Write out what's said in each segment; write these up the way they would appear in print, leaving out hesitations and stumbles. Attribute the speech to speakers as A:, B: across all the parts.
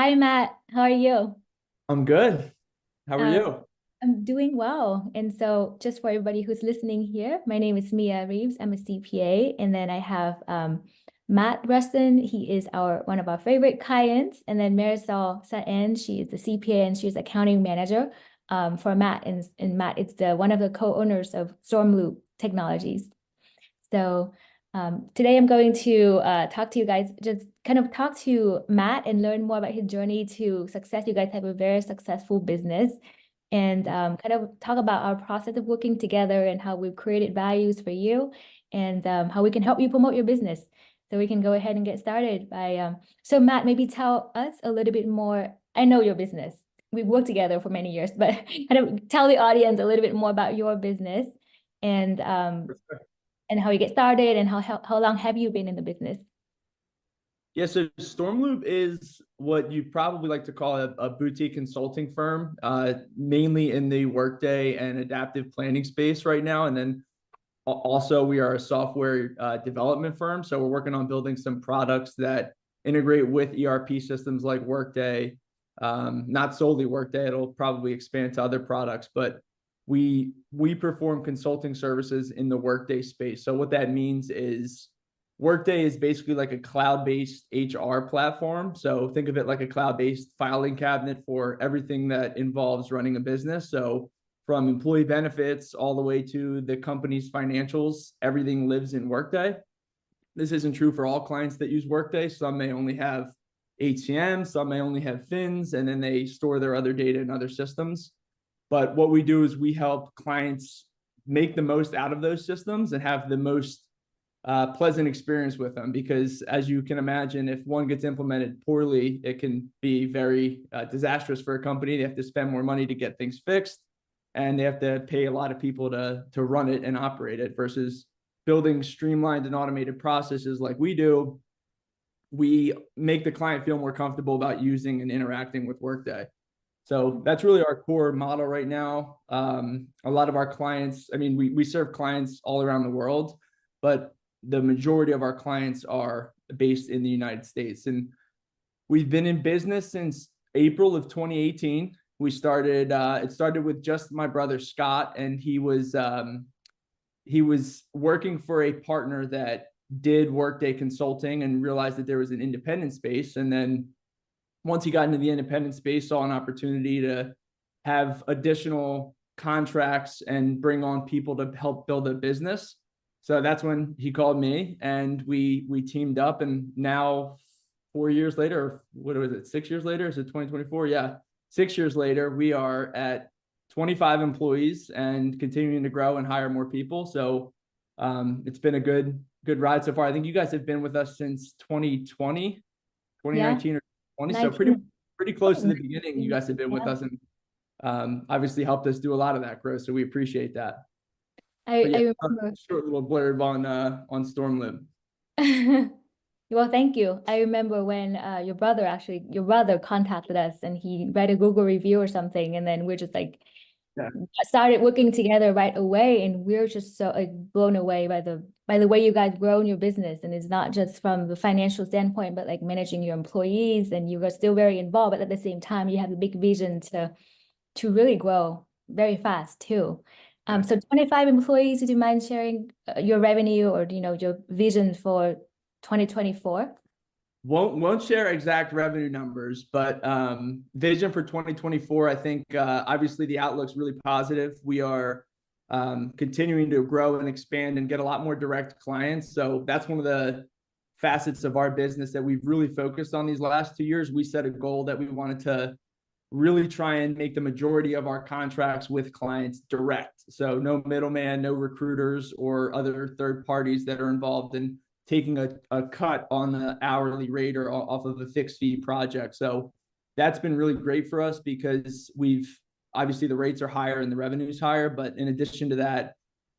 A: Hi, Matt. How are you?
B: I'm good. How are
A: Um,
B: you?
A: I'm doing well. And so, just for everybody who's listening here, my name is Mia Reeves. I'm a CPA, and then I have Matt Rushton. He is our one of our favorite clients, and then Marisol Saen. She is the CPA and she's accounting manager for Matt. And Matt is the one of the co-owners of Stormloop Technologies. So today I'm going to talk to you guys, just kind of talk to Matt and learn more about his journey to success. You guys have a very successful business and kind of talk about our process of working together and how we've created values for you and how we can help you promote your business. So we can go ahead and get started by, so Matt, maybe tell us a little bit more. I know your business. We've worked together for many years, but kind of tell the audience a little bit more about your business and and how you get started and how long have you been in the business?
B: Yeah, so Stormloop is what you probably like to call a boutique consulting firm, mainly in the workday and adaptive planning space right now. And then also we are a software development firm. So we're working on building some products that integrate with ERP systems like Workday, not solely Workday. It'll probably expand to other products, but we perform consulting services in the Workday space. So what that means is Workday is basically like a cloud-based HR platform. So think of it like a cloud-based filing cabinet for everything that involves running a business. So from employee benefits all the way to the company's financials, everything lives in Workday. This isn't true for all clients that use Workday. Some may only have HCM, some may only have fins, and then they store their other data in other systems. But what we do is we help clients make the most out of those systems and have the most pleasant experience with them, because as you can imagine, if one gets implemented poorly, it can be very disastrous for a company. They have to spend more money to get things fixed, and they have to pay a lot of people to run it and operate it, versus building streamlined and automated processes like we do. We make the client feel more comfortable about using and interacting with Workday. So that's really our core model right now. A lot of our clients, I mean, we serve clients all around the world, but the majority of our clients are based in the United States. And we've been in business since April of 2018. We started, it started with just my brother, Scott, and he was working for a partner that did Workday consulting and realized that there was an independent space. And then once he got into the independent space, saw an opportunity to have additional contracts and bring on people to help build a business. So that's when he called me, and we teamed up. And now 4 years later, what was it, 6 years later? Is it 2024? Yeah. 6 years later, we are at 25 employees and continuing to grow and hire more people. So it's been a good ride so far. I think you guys have been with us since 2020,
A: Yeah,
B: 2019 or 20. So
A: 19.
B: pretty close to the beginning. You guys have been with
A: Yeah.
B: us and obviously helped us do a lot of that growth. So we appreciate that.
A: I
B: But yeah,
A: I remember.
B: short little blurb on Stormloop.
A: Well, thank you. I remember when your brother contacted us and he read a Google review or something, and then we're just like
B: Yeah.
A: started working together right away, and we're just so like blown away by the way you guys grown your business. And it's not just from the financial standpoint, but like managing your employees, and you are still very involved, but at the same time, you have a big vision to really grow very fast too.
B: Yeah.
A: So 25 employees, would you mind sharing your revenue or your vision for 2024?
B: Won't share exact revenue numbers, but vision for 2024. I think obviously the outlook's really positive. We are continuing to grow and expand and get a lot more direct clients. So that's one of the facets of our business that we've really focused on these last 2 years. We set a goal that we wanted to really try and make the majority of our contracts with clients direct. So no middleman, no recruiters or other third parties that are involved in taking a cut on the hourly rate or off of a fixed fee project. So that's been really great for us, because we've obviously the rates are higher and the revenue's higher, but in addition to that,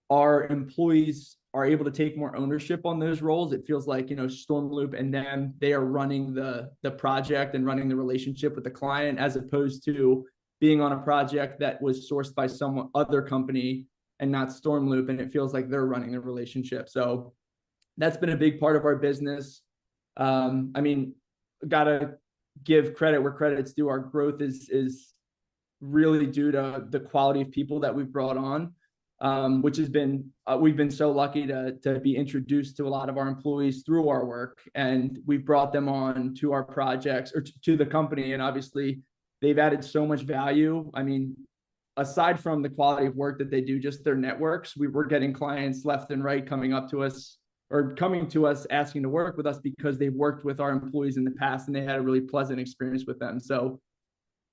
B: our employees are able to take more ownership on those roles. It feels like, Stormloop and them, they are running the project and running the relationship with the client, as opposed to being on a project that was sourced by some other company and not Stormloop. And it feels like they're running the relationship. So that's been a big part of our business. I mean, gotta give credit where credit's due. Our growth is really due to the quality of people that we've brought on, which has been, we've been so lucky to be introduced to a lot of our employees through our work, and we've brought them on to our projects or to the company. And obviously they've added so much value. I mean, aside from the quality of work that they do, just their networks, we were getting clients left and right coming up to us or coming to us asking to work with us because they've worked with our employees in the past and they had a really pleasant experience with them. So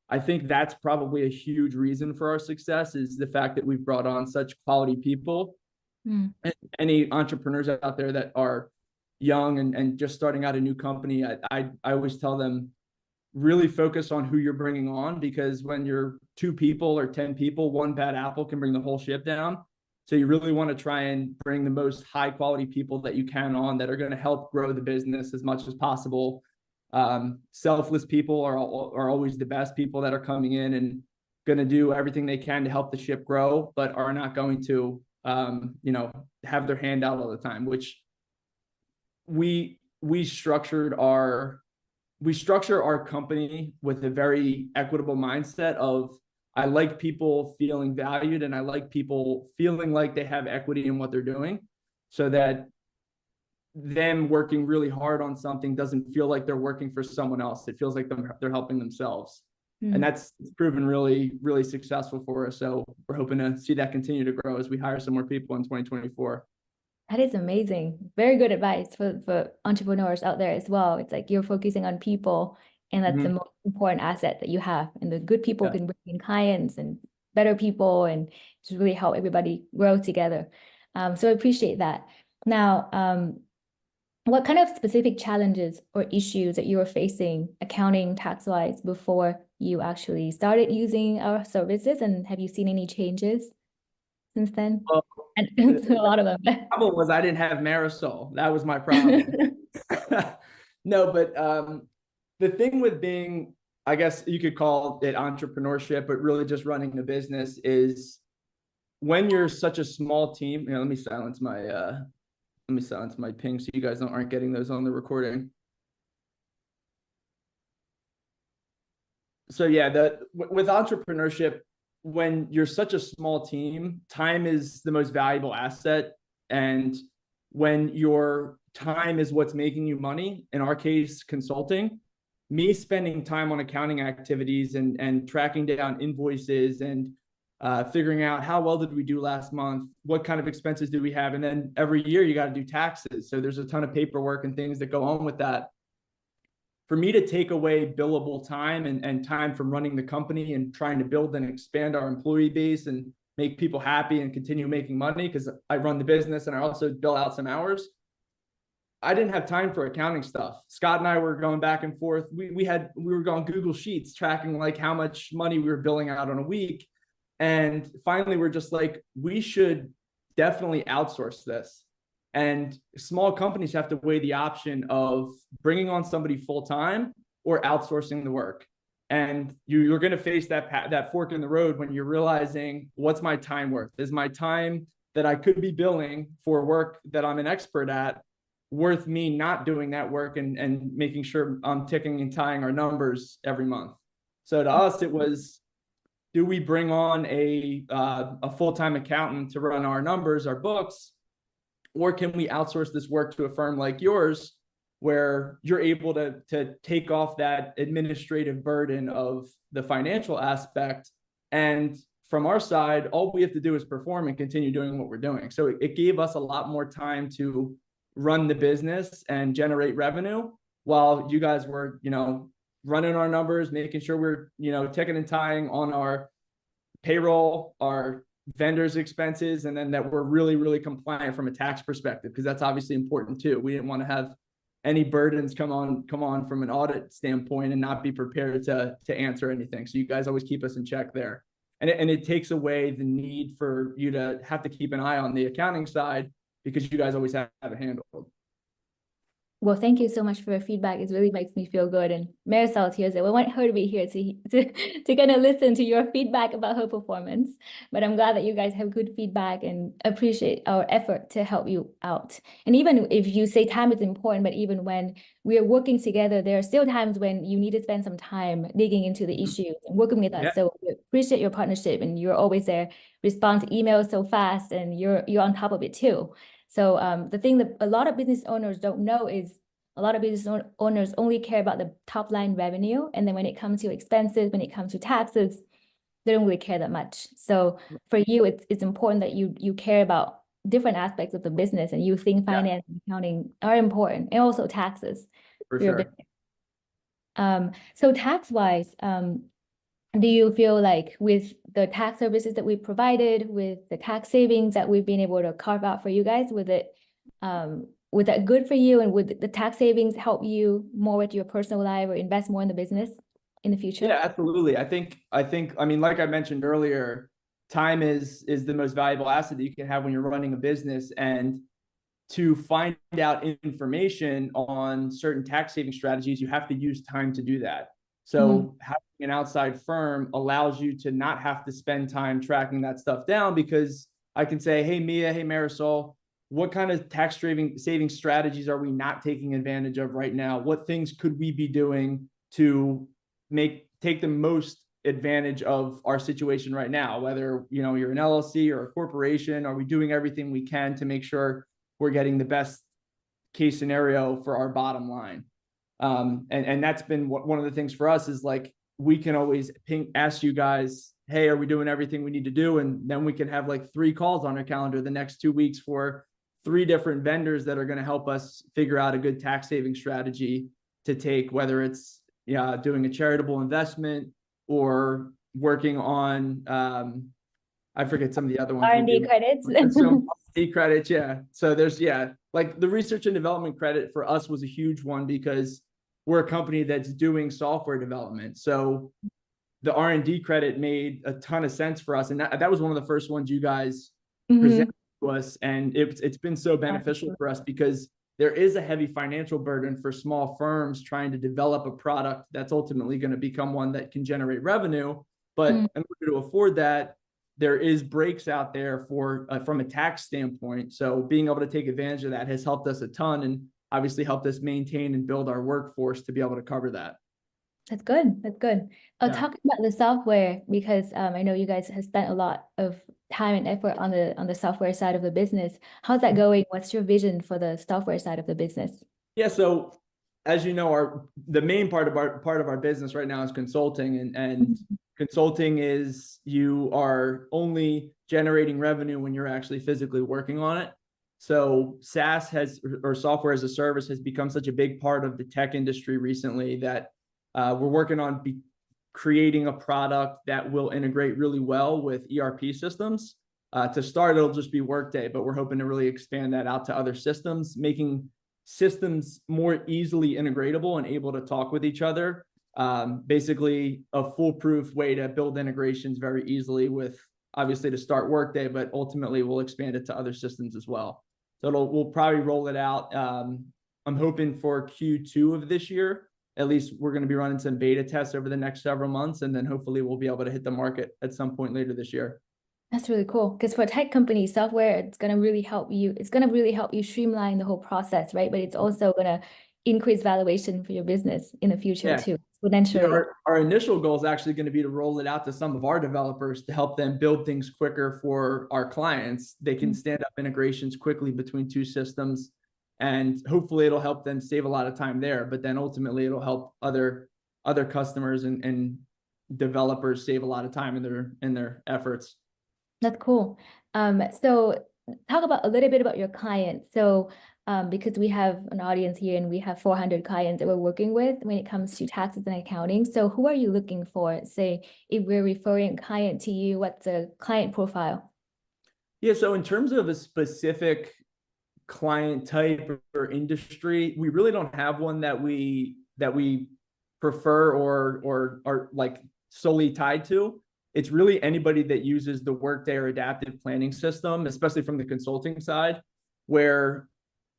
B: I think that's probably a huge reason for our success, is the fact that we've brought on such quality people.
A: Mm.
B: And any entrepreneurs out there that are young and just starting out a new company, I always tell them, really focus on who you're bringing on, because when you're 2 people or 10 people, one bad apple can bring the whole ship down. So you really want to try and bring the most high quality people that you can on that are going to help grow the business as much as possible. Selfless people are always the best people that are coming in and going to do everything they can to help the ship grow, but are not going to, have their hand out all the time, which we structure our company with a very equitable mindset of, I like people feeling valued and I like people feeling like they have equity in what they're doing, so that them working really hard on something doesn't feel like they're working for someone else. It feels like they're helping themselves. And that's proven really, really successful for us. So we're hoping to see that continue to grow as we hire some more people in 2024.
A: That is amazing. Very good advice for entrepreneurs out there as well. It's like you're focusing on people, and that's the most important asset that you have. And the good people can bring in clients and better people and just really help everybody grow together. So I appreciate that. Now, what kind of specific challenges or issues that you were facing accounting tax-wise before you actually started using our services? And have you seen any changes since then? And a lot of them.
B: The problem was I didn't have Marisol. That was my problem. No, but the thing with being, I guess you could call it entrepreneurship, but really just running a business, is when you're such a small team. Let me silence my ping so you guys aren't getting those on the recording. So yeah, with entrepreneurship, when you're such a small team, time is the most valuable asset. And when your time is what's making you money, in our case, consulting, me spending time on accounting activities and tracking down invoices and figuring out how well did we do last month, what kind of expenses do we have, and then every year you got to do taxes. So there's a ton of paperwork and things that go on with that. For me to take away billable time and time from running the company and trying to build and expand our employee base and make people happy and continue making money, because I run the business and I also bill out some hours, I didn't have time for accounting stuff. Scott and I were going back and forth. We were going Google Sheets tracking like how much money we were billing out on a week. And finally, we're just like, we should definitely outsource this. And small companies have to weigh the option of bringing on somebody full-time or outsourcing the work. And you're going to face that fork in the road when you're realizing, what's my time worth? Is my time that I could be billing for work that I'm an expert at worth me not doing that work and making sure I'm ticking and tying our numbers every month? So to us, it was, do we bring on a full-time accountant to run our numbers, our books, or can we outsource this work to a firm like yours, where you're able to take off that administrative burden of the financial aspect? And from our side, all we have to do is perform and continue doing what we're doing. So it gave us a lot more time to run the business and generate revenue, while you guys were, running our numbers, making sure we're, ticking and tying on our payroll, our vendors' expenses, and then that we're really, really compliant from a tax perspective, because that's obviously important too. We didn't want to have any burdens come on from an audit standpoint and not be prepared to answer anything. So you guys always keep us in check there. And it takes away the need for you to have to keep an eye on the accounting side, because you guys always have it handled.
A: Well, thank you so much for your feedback. It really makes me feel good. And Marisol's here, so I want her to be here to kind of listen to your feedback about her performance. But I'm glad that you guys have good feedback and appreciate our effort to help you out. And even if you say time is important, but even when we are working together, there are still times when you need to spend some time digging into the issues and working with us.
B: Yeah,
A: So we appreciate your partnership, and you're always there, respond to emails so fast, and you're on top of it too. So the thing that a lot of business owners don't know is a lot of business owners only care about the top line revenue. And then when it comes to expenses, when it comes to taxes, they don't really care that much. So for you, it's important that you care about different aspects of the business, and you think
B: yeah,
A: finance and accounting are important, and also taxes
B: for
A: for your
B: sure.
A: business. So tax wise, do you feel like with the tax services that we provided, with the tax savings that we've been able to carve out for you guys, was that good for you? And would the tax savings help you more with your personal life or invest more in the business in the future?
B: Yeah, absolutely. I mean, like I mentioned earlier, time is the most valuable asset that you can have when you're running a business. And to find out information on certain tax saving strategies, you have to use time to do that.
A: Mhm.
B: So having an outside firm allows you to not have to spend time tracking that stuff down, because I can say, hey, Mia, hey, Marisol, what kind of tax saving strategies are we not taking advantage of right now? What things could we be doing to take the most advantage of our situation right now? Whether, you're an LLC or a corporation, are we doing everything we can to make sure we're getting the best case scenario for our bottom line? And that's been one of the things for us, is like, we can always ask you guys, hey, are we doing everything we need to do? And then we can have like 3 calls on our calendar the next 2 weeks for 3 different vendors that are going to help us figure out a good tax saving strategy to take, whether it's doing a charitable investment or working on, I forget some of the other ones we
A: R&D
B: do.
A: credits.
B: Some credits, yeah. So there's, like the research and development credit for us was a huge one, because we're a company that's doing software development. So the R&D credit made a ton of sense for us, and that was one of the first ones you guys presented
A: Mhm.
B: to us, and it's been so beneficial for us, because there is a heavy financial burden for small firms trying to develop a product that's ultimately going to become one that can generate revenue.
A: Mhm.
B: But in order to afford that, there is breaks out there for from a tax standpoint. So being able to take advantage of that has helped us a ton, and obviously helped us maintain and build our workforce to be able to cover that.
A: That's good. That's good.
B: Yeah.
A: Talking about the software, because I know you guys have spent a lot of time and effort on the software side of the business. How's that going? What's your vision for the software side of the business?
B: Yeah. So as you know, the main part of our business right now is consulting, and
A: Mhm.
B: consulting is, you are only generating revenue when you're actually physically working on it. So SaaS or software as a service, has become such a big part of the tech industry recently, that we're working on creating a product that will integrate really well with ERP systems. To start, it'll just be Workday, but we're hoping to really expand that out to other systems, making systems more easily integratable and able to talk with each other. Basically, a foolproof way to build integrations very easily with, obviously, to start Workday, but ultimately we'll expand it to other systems as well. So we'll probably roll it out. I'm hoping for Q2 of this year. At least we're going to be running some beta tests over the next several months, and then hopefully we'll be able to hit the market at some point later this year.
A: That's really cool. Because for tech companies, software, it's gonna really help you. It's gonna really help you streamline the whole process, right? But it's also gonna increase valuation for your business in the future
B: Yeah.
A: too,
B: Yeah,
A: exponentially.
B: our initial goal is actually going to be to roll it out to some of our developers to help them build things quicker for our clients. They can stand up integrations quickly between 2 systems, and hopefully it'll help them save a lot of time there. But then ultimately it'll help other customers and developers save a lot of time in their efforts.
A: That's cool. So talk about a little bit about your clients. So, because we have an audience here and we have 400 clients that we're working with when it comes to taxes and accounting. So who are you looking for? Say, if we're referring a client to you, what's the client profile?
B: Yeah, so in terms of a specific client type or industry, we really don't have one that we prefer or are like solely tied to. It's really anybody that uses the Workday or adaptive planning system, especially from the consulting side, where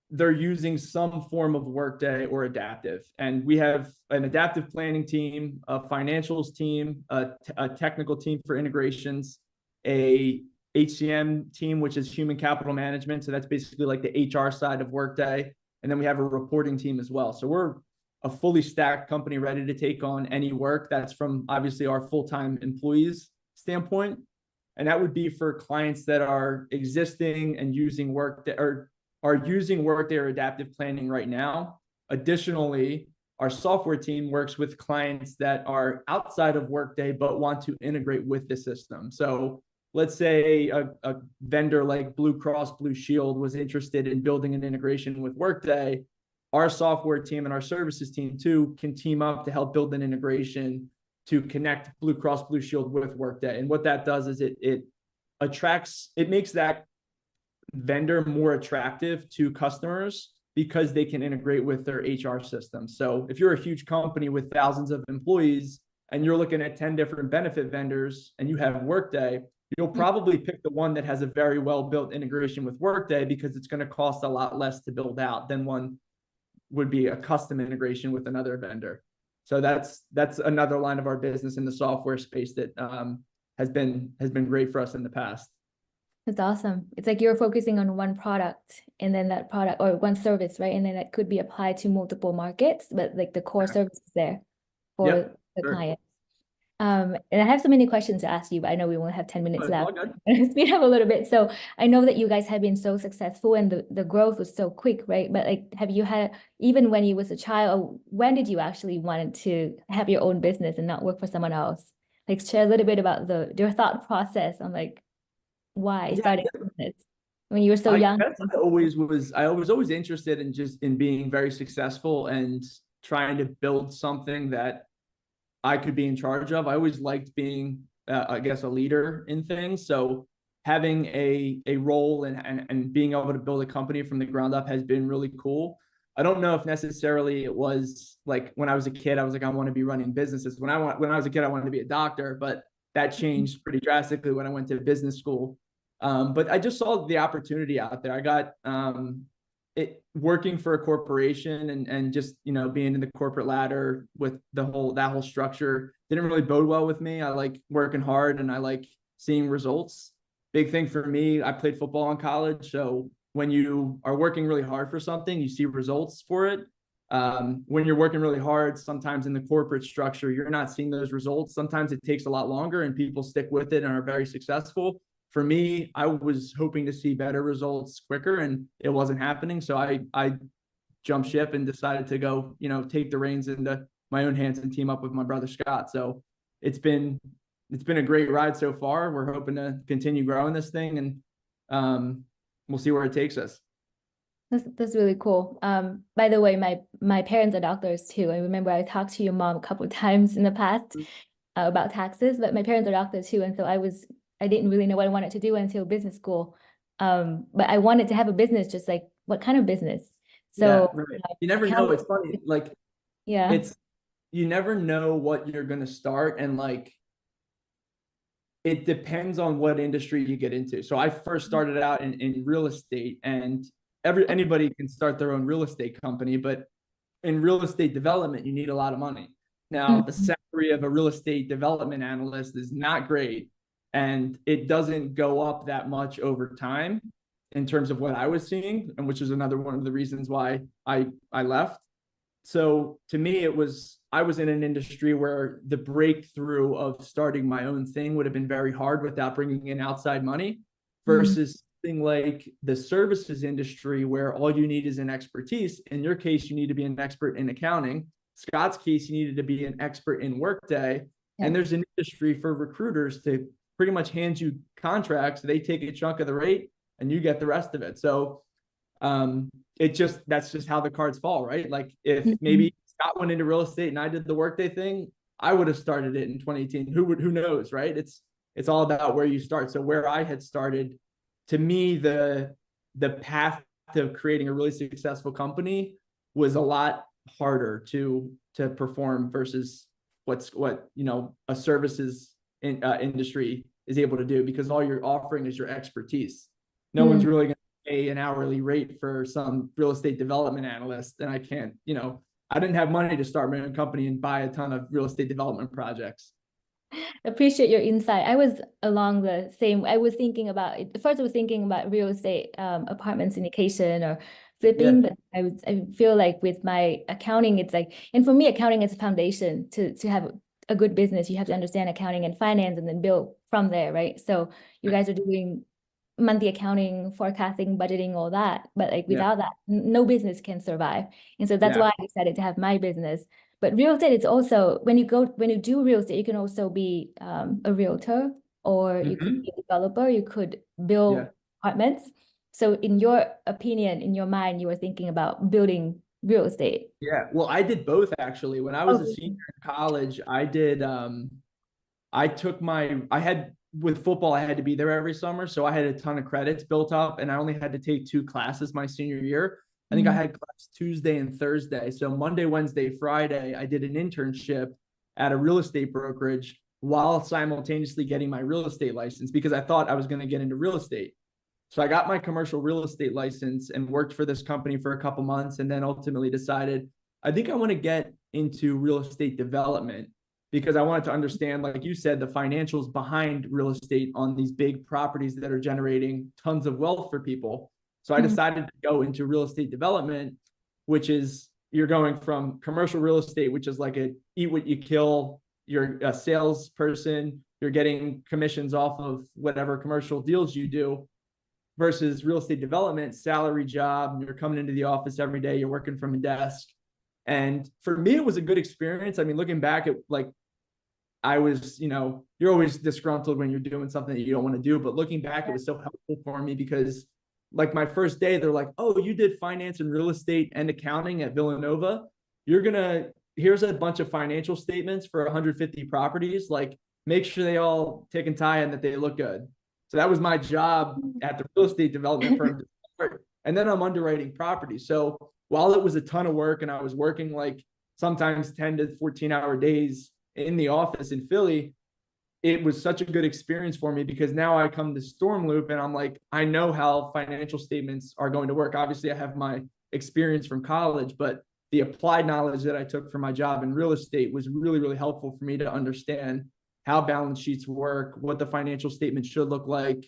B: they're using some form of Workday or Adaptive. And we have an adaptive planning team, a financials team, a technical team for integrations, a HCM team, which is human capital management. So that's basically like the HR side of Workday. And then we have a reporting team as well. So we're a fully stacked company ready to take on any work. That's from obviously our full-time employees standpoint. And that would be for clients that are existing and using Workday or are using Workday or adaptive planning right now. Additionally, our software team works with clients that are outside of Workday but want to integrate with the system. So let's say a vendor like Blue Cross Blue Shield was interested in building an integration with Workday. Our software team and our services team too can team up to help build an integration to connect Blue Cross Blue Shield with Workday. And what that does is it makes that vendor more attractive to customers because they can integrate with their HR system. So if you're a huge company with thousands of employees and you're looking at 10 different benefit vendors and you have Workday, you'll probably pick the one that has a very well-built integration with Workday because it's going to cost a lot less to build out than one would be a custom integration with another vendor. So that's another line of our business in the software space that has been great for us in the past.
A: That's awesome. It's like you're focusing on one product and then that product or one service, right? And then that could be applied to multiple markets, but like the core service is there for the client. And I have so many questions to ask you, but I know we only have 10 minutes left. Speed up a little bit. So I know that you guys have been so successful and the growth was so quick, right? But like, have you had, even when you was a child, when did you actually want to have your own business and not work for someone else? Like share a little bit about your thought process on like why starting a business when you were so young.
B: I was always interested in just in being very successful and trying to build something that I could be in charge of. I always liked being, I guess, a leader in things. So having a role and being able to build a company from the ground up has been really cool. I don't know if necessarily it was like when I was a kid, I was like, I want to be running businesses. When I was a kid, I wanted to be a doctor, but that changed pretty drastically when I went to business school. But I just saw the opportunity out there. I got it working for a corporation and just, you know, being in the corporate ladder with that whole structure didn't really bode well with me. I like working hard and I like seeing results. Big thing for me, I played football in college. So when you are working really hard for something, you see results for it. When you're working really hard, sometimes in the corporate structure, you're not seeing those results. Sometimes it takes a lot longer and people stick with it and are very successful. For me, I was hoping to see better results quicker and it wasn't happening. So I jumped ship and decided to go, you know, take the reins into my own hands and team up with my brother Scott. So it's been a great ride so far. We're hoping to continue growing this thing and we'll see where it takes us.
A: That's really cool. By the way, my parents are doctors too. I remember I talked to your mom a couple of times in the past about taxes, but my parents are doctors too. And so I didn't really know what I wanted to do until business school. But I wanted to have a business, just like what kind of business? So
B: yeah, right. You never know. It's funny. Like, you never know what you're going to start. And like, it depends on what industry you get into. So I first started out in real estate, and anybody can start their own real estate company, but in real estate development, you need a lot of money. Now, the salary of a real estate development analyst is not great, and it doesn't go up that much over time in terms of what I was seeing, and which is another one of the reasons why I left. So to me, I was in an industry where the breakthrough of starting my own thing would have been very hard without bringing in outside money versus something like the services industry where all you need is an expertise. In your case, you need to be an expert in accounting. Scott's case, you needed to be an expert in Workday. And there's an industry for recruiters to pretty much hand you contracts. They take a chunk of the rate and you get the rest of it. So that's just how the cards fall, right? Like if maybe Scott went into real estate and I did the Workday thing, I would have started it in 2018. Who knows, right? It's all about where you start. So where I had started, to me, the path to creating a really successful company was a lot harder to perform versus what a services industry is able to do, because all you're offering is your expertise. No one's really going to pay an hourly rate for some real estate development analyst, then I can't, I didn't have money to start my own company and buy a ton of real estate development projects.
A: Appreciate your insight. I was along the same. I was thinking about first. I was thinking about real estate, apartment syndication or
B: Yeah.
A: flipping, but I feel like with my accounting, it's like, and for me, accounting is a foundation to have a good business. You have to understand accounting and finance, and then build from there, right? So you guys are doing monthly accounting, forecasting, budgeting, all that. But like
B: Yeah.
A: without that, no business can survive. And so that's
B: Yeah.
A: why I decided to have my business. But real estate, it's also when you do real estate, you can also be a realtor, or you could
B: Hmm.
A: be a developer, you could
B: Yeah.
A: build apartments. So in your opinion, in your mind, you were thinking about building real estate.
B: Yeah. Well, I did both actually. When I was a
A: Oh,
B: senior in college, I took I had, with football, I had to be there every summer. So I had a ton of credits built up and I only had to take 2 classes my senior year. I think I
A: mm,
B: had class Tuesday and Thursday. So Monday, Wednesday, Friday, I did an internship at a real estate brokerage while simultaneously getting my real estate license because I thought I was going to get into real estate. So I got my commercial real estate license and worked for this company for a couple months and then ultimately decided I think I want to get into real estate development because I wanted to understand, like you said, the financials behind real estate on these big properties that are generating tons of wealth for people. So I
A: mm,
B: decided to go into real estate development, which is you're going from commercial real estate, which is like a eat what you kill, you're a salesperson, you're getting commissions off of whatever commercial deals you do, versus real estate development, salary job. You're coming into the office every day, you're working from a desk. And for me, it was a good experience. I mean, looking back at like, I was, you're always disgruntled when you're doing something that you don't want to do. But looking back, it was so helpful for me because, like, my first day, they're like, oh, you did finance and real estate and accounting at Villanova. Here's a bunch of financial statements for 150 properties. Like, make sure they all tick and tie and that they look good. So that was my job at the real estate development firm to start. And then I'm underwriting property. So while it was a ton of work and I was working like sometimes 10 to 14-hour days in the office in Philly, it was such a good experience for me because now I come to Stormloop and I'm like, I know how financial statements are going to work. Obviously, I have my experience from college, but the applied knowledge that I took from my job in real estate was really, really helpful for me to understand how balance sheets work, what the financial statement should look like,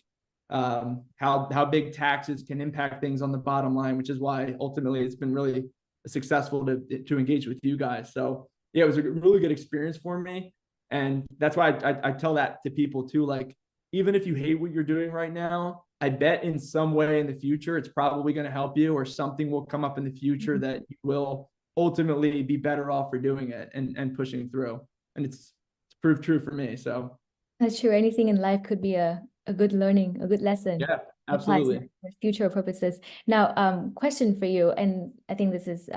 B: how big taxes can impact things on the bottom line, which is why ultimately it's been really successful to engage with you guys. So yeah, it was a really good experience for me. And that's why I tell that to people too. Like, even if you hate what you're doing right now, I bet in some way in the future, it's probably going to help you or something will come up in the future that you will ultimately be better off for doing it and pushing through. And it's proved true for me. So
A: That's true. Anything in life could be a good learning, a good lesson
B: yeah,
A: applied to
B: absolutely.
A: future purposes. Now, question for you, and I think this is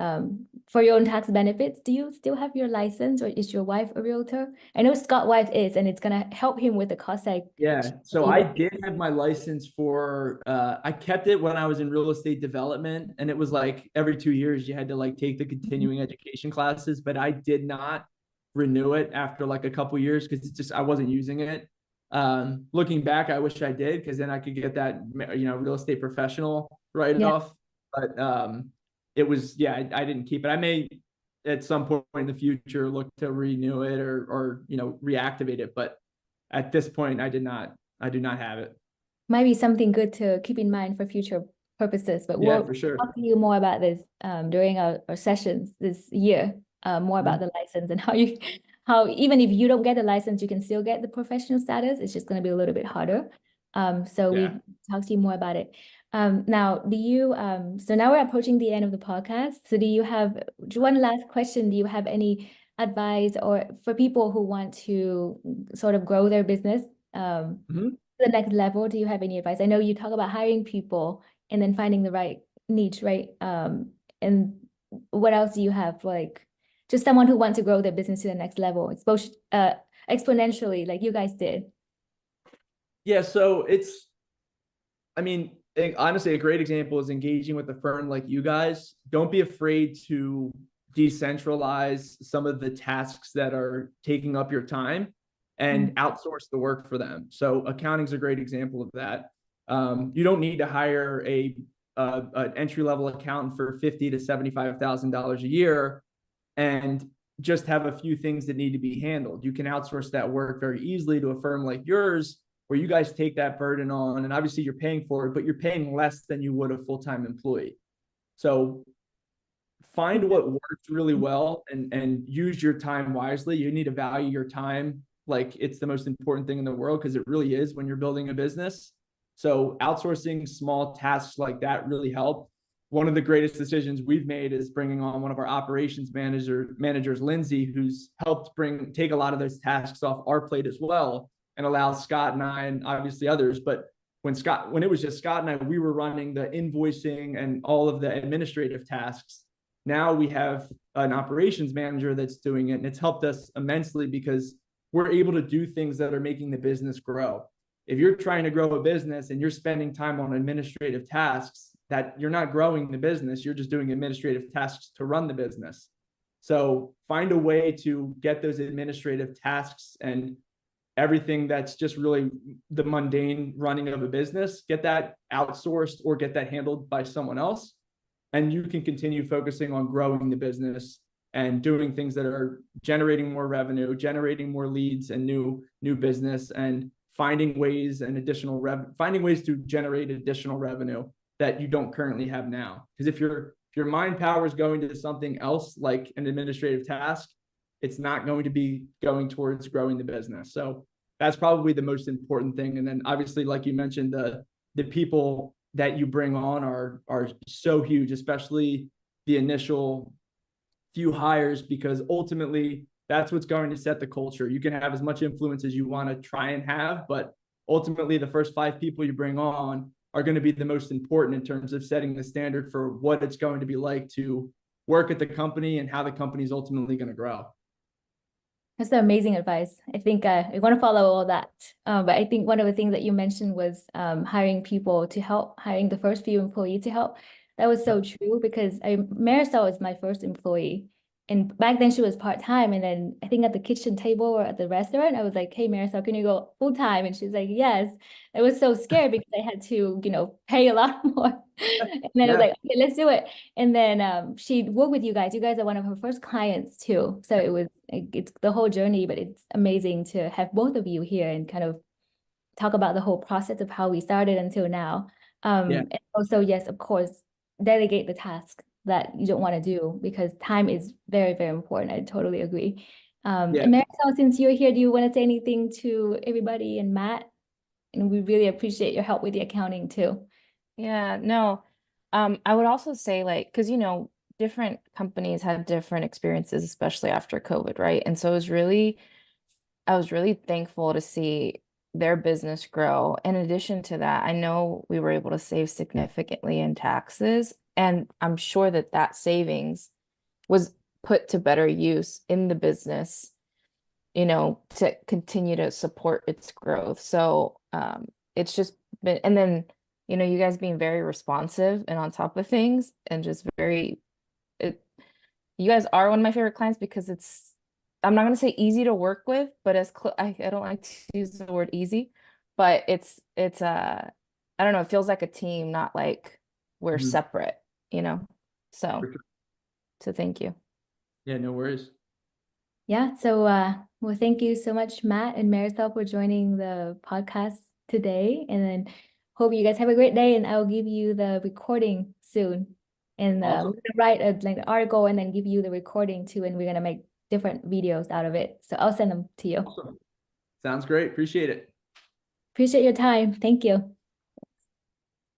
A: for your own tax benefits. Do you still have your license, or is your wife a realtor? I know Scott's wife is, and it's gonna help him with the cost seg.
B: Yeah. So I did have my license I kept it when I was in real estate development. And it was like every 2 years you had to like take the continuing education classes, but I did not renew it after like a couple years because it's just, I wasn't using it. Looking back, I wish I did because then I could get that, real estate professional write
A: Yeah,
B: off. But it was, yeah, I didn't keep it. I may at some point in the future look to renew it or reactivate it. But at this point, I do not have it.
A: might be something good to keep in mind for future purposes. But
B: Yeah,
A: we'll
B: for sure.
A: talk to you more about this during our sessions this year. More about
B: Mhm.
A: the license and how even if you don't get the license, you can still get the professional status. It's just going to be a little bit harder. So
B: Yeah.
A: we talk to you more about it. Now, so now we're approaching the end of the podcast. So do you have one last question? Do you have any advice or for people who want to sort of grow their business?
B: Mhm.
A: The next level, do you have any advice? I know you talk about hiring people and then finding the right niche, right? And what else do you have? Like just someone who wants to grow their business to the next level, exponentially, like you guys did.
B: Yeah. So I mean, honestly, a great example is engaging with a firm like you guys. Don't be afraid to decentralize some of the tasks that are taking up your time and
A: Mm,
B: outsource the work for them. So accounting is a great example of that. You don't need to hire a an entry level accountant for $50,000 to $75,000 a year, and just have a few things that need to be handled. You can outsource that work very easily to a firm like yours, where you guys take that burden on, and obviously you're paying for it, but you're paying less than you would a full-time employee. So find what works really well and use your time wisely. You need to value your time like it's the most important thing in the world, because it really is when you're building a business. So outsourcing small tasks like that really help. One of the greatest decisions we've made is bringing on one of our operations managers, Lindsay, who's helped take a lot of those tasks off our plate as well, and allow Scott and I, and obviously others. But when it was just Scott and I, we were running the invoicing and all of the administrative tasks. Now we have an operations manager that's doing it, and it's helped us immensely because we're able to do things that are making the business grow. If you're trying to grow a business and you're spending time on administrative tasks, that you're not growing the business, you're just doing administrative tasks to run the business. So find a way to get those administrative tasks and everything that's just really the mundane running of a business, get that outsourced or get that handled by someone else. And you can continue focusing on growing the business and doing things that are generating more revenue, generating more leads and new business, and finding ways to generate additional revenue that you don't currently have now. Because if your mind power is going to something else like an administrative task, it's not going to be going towards growing the business. So that's probably the most important thing. And then obviously, like you mentioned, the people that you bring on are so huge, especially the initial few hires, because ultimately that's what's going to set the culture. You can have as much influence as you want to try and have, but ultimately the first 5 people you bring on are going to be the most important in terms of setting the standard for what it's going to be like to work at the company and how the company is ultimately going to grow.
A: That's amazing advice. I think I want to follow all that. But I think one of the things that you mentioned was hiring people to help, hiring the first few employees to help. That was so true, because Marisol was my first employee. And back then she was part-time. And then I think at the kitchen table or at the restaurant, I was like, hey, Marisol, can you go full-time? And she's like, yes. I was so scared because I had to, pay a lot more. And then I was like, okay, let's do it. And then she worked with you guys. You guys are one of her first clients too. So it's the whole journey, but it's amazing to have both of you here and kind of talk about the whole process of how we started until now. And also, yes, of course, delegate the task that you don't want to do, because time is very, very important. I totally agree. And Marisol, since you're here, do you want to say anything to everybody and Matt? And we really appreciate your help with the accounting too.
C: Yeah, no. I would also say, like, because different companies have different experiences, especially after COVID, right? And so I was really thankful to see their business grow. In addition to that, I know we were able to save significantly in taxes, and I'm sure that savings was put to better use in the business, to continue to support its growth. So it's just been, and then you guys being very responsive and on top of things, and just you guys are one of my favorite clients, because I'm not going to say easy to work with, but I don't like to use the word easy, but it's I don't know, it feels like a team, not like we're separate, so thank you.
B: Yeah, no worries.
A: Yeah, so well, thank you so much, Matt and Marisol, for joining the podcast today. And then hope you guys have a great day, and I'll give you the recording soon. And
B: Awesome.
A: we're gonna write an article and then give you the recording too, and we're gonna make different videos out of it. So I'll send them to you.
B: Awesome. Sounds great. Appreciate it.
A: Appreciate your time. Thank you.